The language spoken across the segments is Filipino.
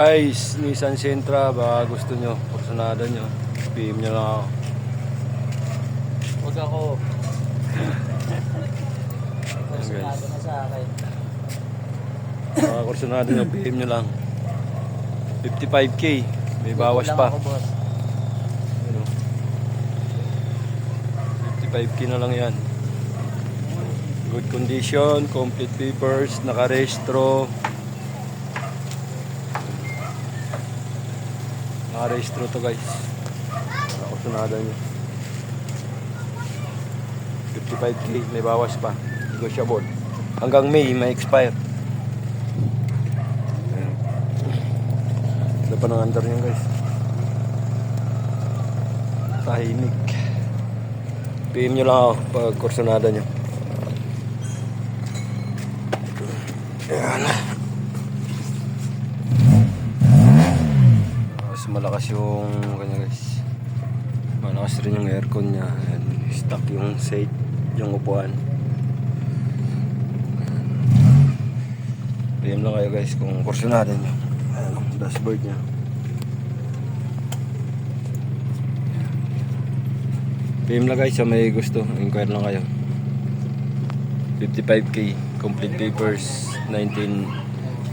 Guys, Nissan Sentra, baka gusto nyo, personada nyo, PM nyo lang ako. Huwag ako. Personado na sa akin. Baka personada nyo, PM nyo lang. 55k, may bawas pa. Ako, boss. 55k na lang yan. Good condition, complete papers, nakarehistro. Nakarehistro to guys. Personada nyo. 55k, may bawas pa. Negotiable. Hanggang May, may expire. Ano pa ng under nyo guys? Tahimik. PM nyo lang ako pag kursunada nyo. Ayan. Mas malakas yung kanya guys. Malakas rin yung aircon nya. Ayan. Stuck yung seat, yung upuan. PM lang kayo guys kung kursunada nyo. Ayan ang dashboard nya. PM lang guys sa may gusto. Inquire lang kayo. 55k, complete papers, 19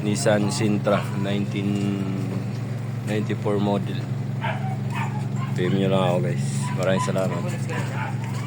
Nissan Sentra, 1994 model. PM nyo lang ako guys. Maraming salamat.